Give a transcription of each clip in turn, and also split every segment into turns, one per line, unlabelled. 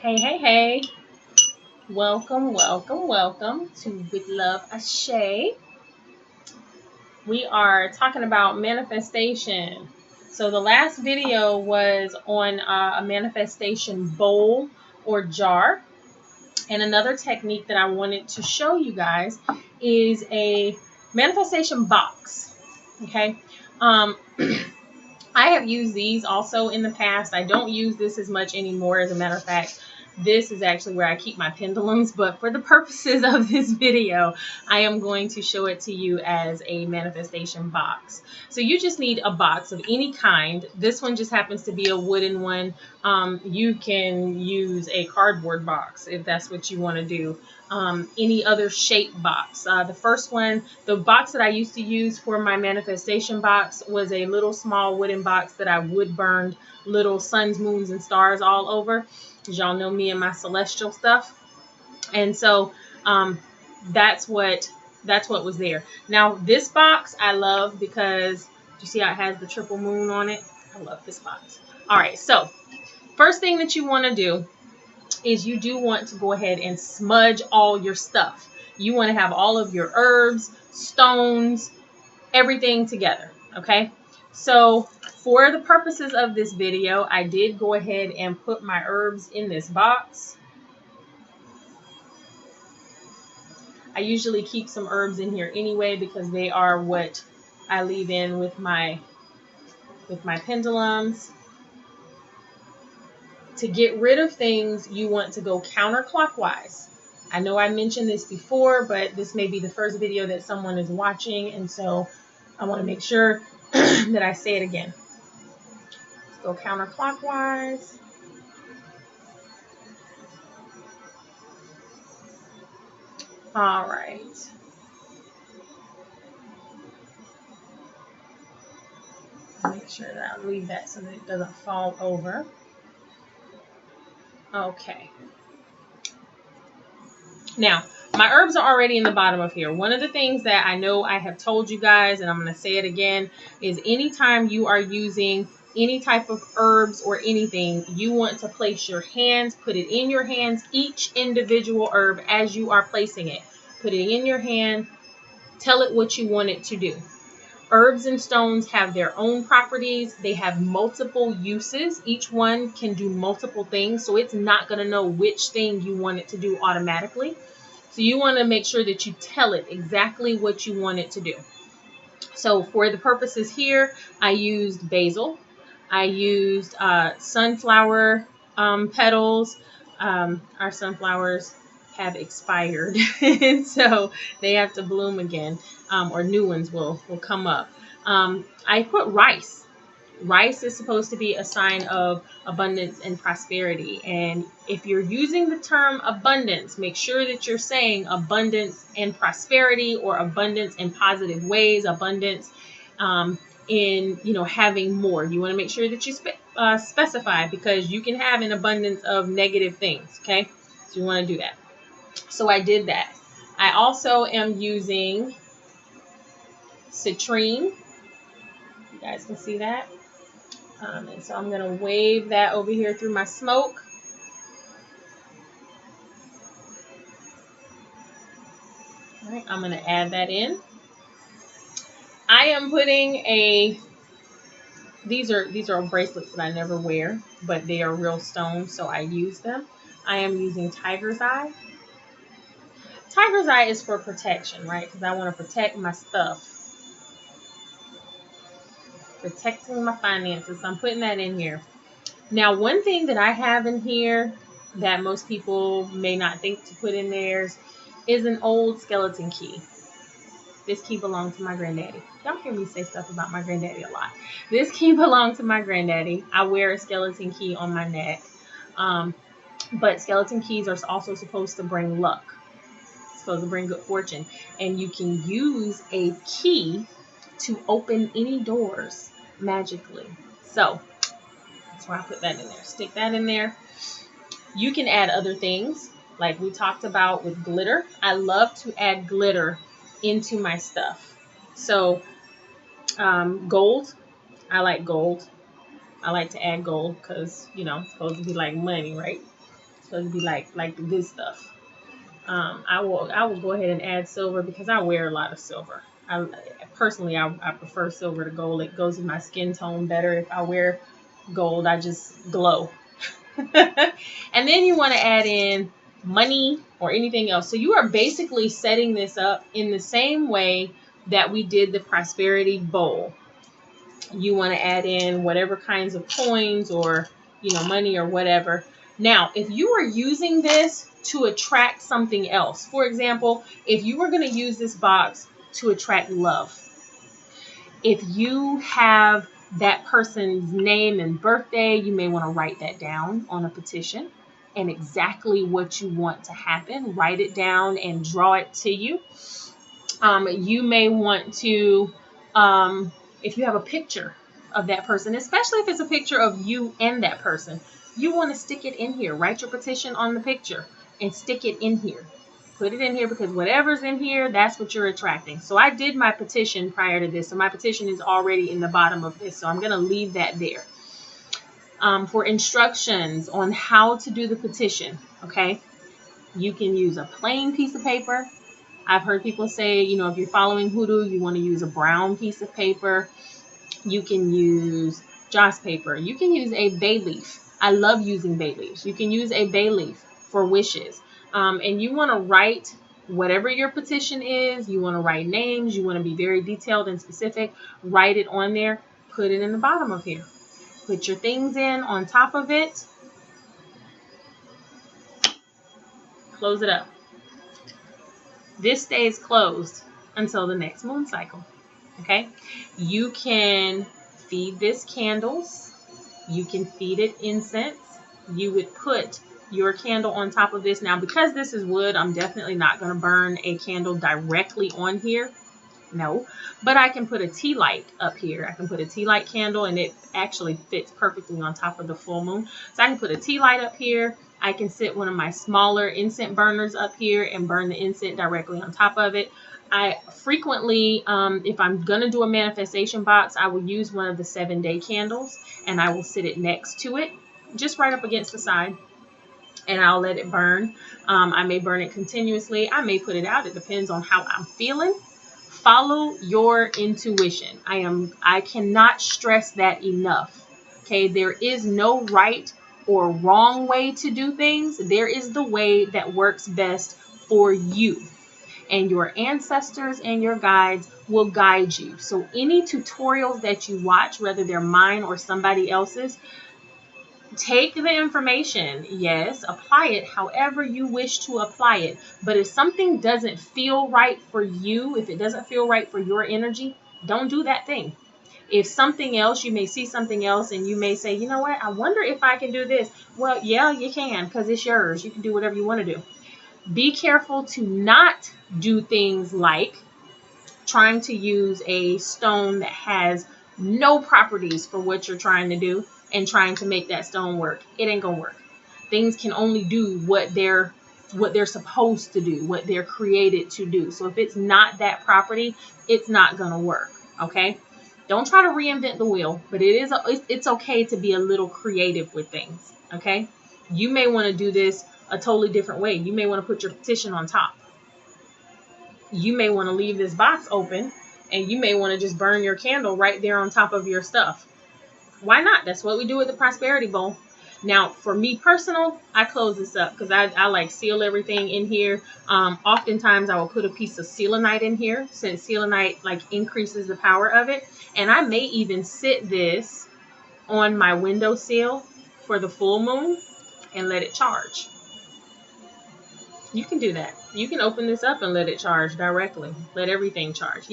Hey, hey, hey. Welcome, welcome, welcome to With Love Ashay. We are talking about manifestation. So the last video was on a manifestation bowl or jar. And another technique that I wanted to show you guys is a manifestation box. Okay. I have used these also in the past. I don't use this as much anymore. As a matter of fact, this is actually where I keep my pendulums. But for the purposes of this video, I am going to show it to you as a manifestation box. So you just need a box of any kind. This one just happens to be a wooden one. You can use a cardboard box if that's what you want to do. Any other shape box. The first one, the box that I used to use for my manifestation box was a little small wooden box that I wood burned little suns, moons, and stars all over. As y'all know me and my celestial stuff. And so that's what was there. Now this box I love because you see how it has the triple moon on it. I love this box. All right, so first thing that you want to do is you do want to go ahead and smudge all your stuff. You want to have all of your herbs, stones, everything together, okay? So for the purposes of this video, I did go ahead and put my herbs in this box. I usually keep some herbs in here anyway because they are what I leave in with my pendulums. To get rid of things, you want to go counterclockwise. I know I mentioned this before, but this may be the first video that someone is watching, and so I want to make sure that I say it again. Let's go counterclockwise. All right. Make sure that I leave that so that it doesn't fall over. Okay. Now, my herbs are already in the bottom of here. One of the things that I know I have told you guys, and I'm going to say it again, is anytime you are using any type of herbs or anything, you want to place your hands, put it in your hands, each individual herb as you are placing it. Put it in your hand, tell it what you want it to do. Herbs and stones have their own properties. They have multiple uses. Each one can do multiple things, so it's not going to know which thing you want it to do automatically. So you want to make sure that you tell it exactly what you want it to do. So for the purposes here, I used basil. I used sunflower petals. Our sunflowers have expired, and so they have to bloom again, or new ones will come up. I put rice. Rice is supposed to be a sign of abundance and prosperity. And if you're using the term abundance, make sure that you're saying abundance and prosperity, or abundance in positive ways, abundance in, having more. You want to make sure that you specify, because you can have an abundance of negative things. Okay, so you want to do that. So I did that. I also am using citrine. You guys can see that. And so I'm going to wave that over here through my smoke. All right, I'm going to add that in. I am putting these are bracelets that I never wear, but they are real stones, so I use them. I am using tiger's eye. Tiger's eye is for protection, right? Because I want to protect my stuff. Protecting my finances. So I'm putting that in here. Now, one thing that I have in here that most people may not think to put in theirs is an old skeleton key. This key belonged to my granddaddy. Y'all hear me say stuff about my granddaddy a lot. This key belonged to my granddaddy. I wear a skeleton key on my neck. But skeleton keys are also supposed to bring luck. Supposed to bring good fortune. And you can use a key to open any doors magically. So that's why I put that in there. Stick that in there. You can add other things like we talked about with glitter. I love to add glitter into my stuff. So gold. I like gold. I like to add gold because, it's supposed to be like money, right? So it'd be like the good stuff. I will go ahead and add silver because I wear a lot of silver. I personally I prefer silver to gold. It goes with my skin tone better. If I wear gold, I just glow. And then you want to add in money or anything else. So you are basically setting this up in the same way that we did the prosperity bowl. You want to add in whatever kinds of coins or, money or whatever. Now, if you are using this to attract something else, for example, if you were going to use this box to attract love, if you have that person's name and birthday, you may want to write that down on a petition and exactly what you want to happen. Write it down and draw it to you. You may want to, if you have a picture of that person, especially if it's a picture of you and that person, you want to stick it in here. Write your petition on the picture and stick it in here. Put it in here because whatever's in here, that's what you're attracting. So I did my petition prior to this. So my petition is already in the bottom of this. So I'm going to leave that there. For instructions on how to do the petition, okay, you can use a plain piece of paper. I've heard people say, if you're following Hoodoo, you want to use a brown piece of paper. You can use joss paper. You can use a bay leaf. I love using bay leaves. You can use a bay leaf for wishes. And you want to write whatever your petition is. You want to write names. You want to be very detailed and specific. Write it on there. Put it in the bottom of here. Put your things in on top of it. Close it up. This stays closed until the next moon cycle. Okay? You can feed this candles. You can feed it incense. You would put your candle on top of this. Now, because this is wood, I'm definitely not going to burn a candle directly on here. No. But I can put a tea light up here. I can put a tea light candle, and it actually fits perfectly on top of the full moon. So I can put a tea light up here. I can sit one of my smaller incense burners up here and burn the incense directly on top of it. I frequently, if I'm going to do a manifestation box, I will use one of the 7-day candles, and I will sit it next to it, just right up against the side, and I'll let it burn. I may burn it continuously. I may put it out. It depends on how I'm feeling. Follow your intuition. I cannot stress that enough. Okay, there is no right or wrong way to do things. There is the way that works best for you. And your ancestors and your guides will guide you. So any tutorials that you watch, whether they're mine or somebody else's, take the information, yes, apply it however you wish to apply it. But if something doesn't feel right for you, if it doesn't feel right for your energy, don't do that thing. If something else, you may see something else and you may say, you know what, I wonder if I can do this. Well, yeah, you can, because it's yours. You can do whatever you want to do. Be careful to not do things like trying to use a stone that has no properties for what you're trying to do and trying to make that stone work. It ain't gonna work. Things can only do what they're supposed to do, what they're created to do. So if it's not that property, it's not gonna work. Okay? Don't try to reinvent the wheel, but it's okay to be a little creative with things. Okay? You may want to do this a totally different way. You may want to put your petition on top. You may want to leave this box open, and you may want to just burn your candle right there on top of your stuff. Why not? That's what we do with the prosperity bowl. Now, for me personal, I close this up because I like seal everything in here. Oftentimes, I will put a piece of selenite in here since selenite like increases the power of it. And I may even sit this on my windowsill for the full moon and let it charge. You can do that. You can open this up and let it charge directly. Let everything charge.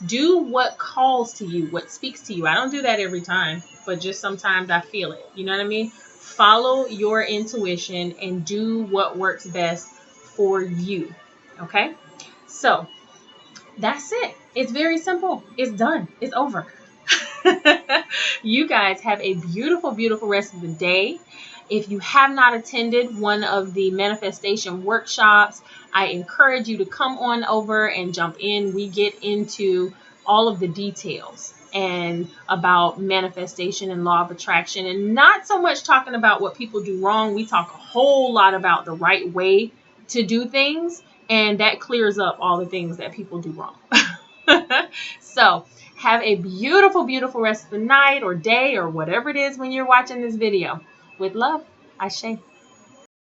Do what calls to you, what speaks to you. I don't do that every time, but just sometimes I feel it. You know what I mean? Follow your intuition and do what works best for you. Okay? So that's it. It's very simple. It's done. It's over. You guys have a beautiful, beautiful rest of the day. If you have not attended one of the manifestation workshops, I encourage you to come on over and jump in. We get into all of the details and about manifestation and law of attraction, and not so much talking about what people do wrong. We talk a whole lot about the right way to do things, and that clears up all the things that people do wrong. So have a beautiful, beautiful rest of the night or day or whatever it is when you're watching this video. With love, Ashe.